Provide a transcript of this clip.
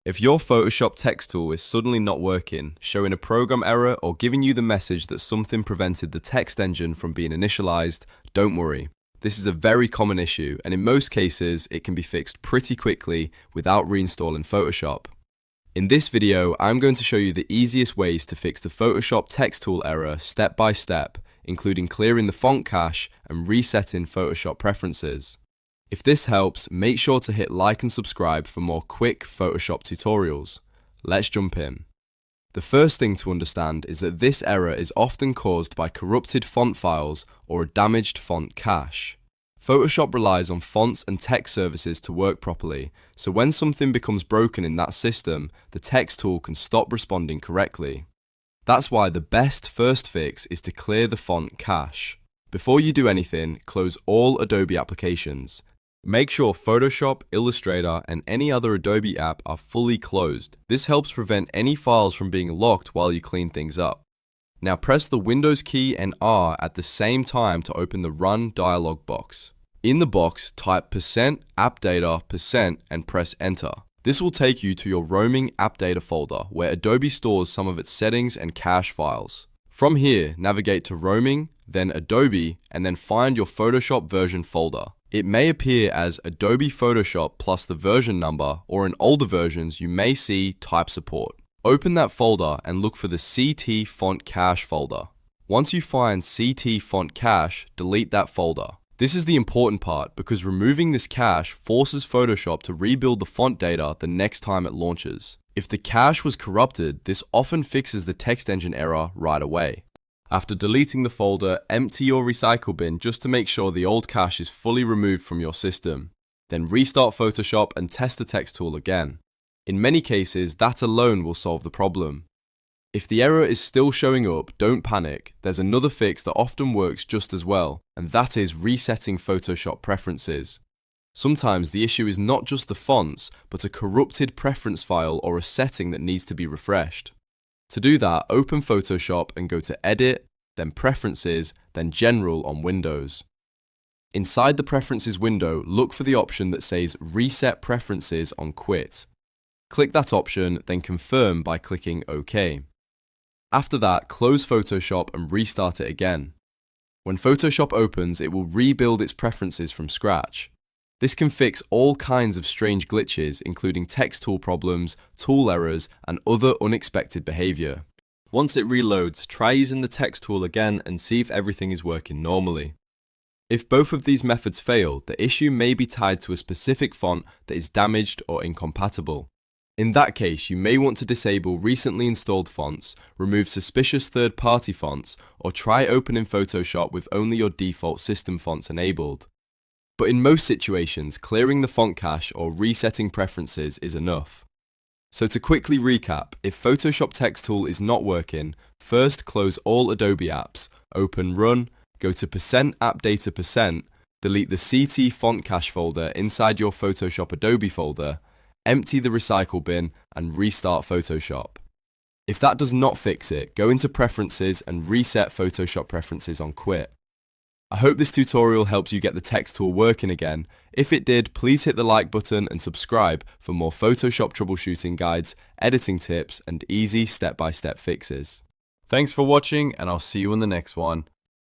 If your Photoshop text tool is suddenly not working, showing a program error or giving you the message that something prevented the text engine from being initialized, don't worry. This is a very common issue, and in most cases, it can be fixed pretty quickly without reinstalling Photoshop. In this video, I'm going to show you the easiest ways to fix the Photoshop text tool error step by step, including clearing the font cache and resetting Photoshop preferences. If this helps, make sure to hit like and subscribe for more quick Photoshop tutorials. Let's jump in. The first thing to understand is that this error is often caused by corrupted font files or a damaged font cache. Photoshop relies on fonts and text services to work properly, so when something becomes broken in that system, the text tool can stop responding correctly. That's why the best first fix is to clear the font cache. Before you do anything, close all Adobe applications. Make sure Photoshop, Illustrator, and any other Adobe app are fully closed. This helps prevent any files from being locked while you clean things up. Now press the Windows key and R at the same time to open the Run dialog box. In the box, type %appdata% and press Enter. This will take you to your roaming app data folder where Adobe stores some of its settings and cache files. From here, navigate to Roaming, then Adobe, and then find your Photoshop version folder. It may appear as Adobe Photoshop plus the version number, or in older versions you may see Type Support. Open that folder and look for the CT Font Cache folder. Once you find CT Font Cache, delete that folder. This is the important part because removing this cache forces Photoshop to rebuild the font data the next time it launches. If the cache was corrupted, this often fixes the text engine error right away. After deleting the folder, empty your recycle bin just to make sure the old cache is fully removed from your system. Then restart Photoshop and test the text tool again. In many cases, that alone will solve the problem. If the error is still showing up, don't panic. There's another fix that often works just as well, and that is resetting Photoshop preferences. Sometimes the issue is not just the fonts, but a corrupted preference file or a setting that needs to be refreshed. To do that, open Photoshop and go to Edit, then Preferences, then General on Windows. Inside the Preferences window, look for the option that says Reset Preferences on Quit. Click that option, then confirm by clicking OK. After that, close Photoshop and restart it again. When Photoshop opens, it will rebuild its preferences from scratch. This can fix all kinds of strange glitches, including text tool problems, tool errors, and other unexpected behavior. Once it reloads, try using the text tool again and see if everything is working normally. If both of these methods fail, the issue may be tied to a specific font that is damaged or incompatible. In that case, you may want to disable recently installed fonts, remove suspicious third-party fonts, or try opening Photoshop with only your default system fonts enabled. But in most situations, clearing the font cache or resetting preferences is enough. So to quickly recap, if Photoshop text tool is not working, first close all Adobe apps, open Run, go to %appdata%, delete the CT font cache folder inside your Photoshop Adobe folder, empty the recycle bin, and restart Photoshop. If that does not fix it, go into Preferences and reset Photoshop preferences on Quit. I hope this tutorial helps you get the text tool working again. If it did, please hit the like button and subscribe for more Photoshop troubleshooting guides, editing tips, and easy step-by-step fixes. Thanks for watching, and I'll see you in the next one.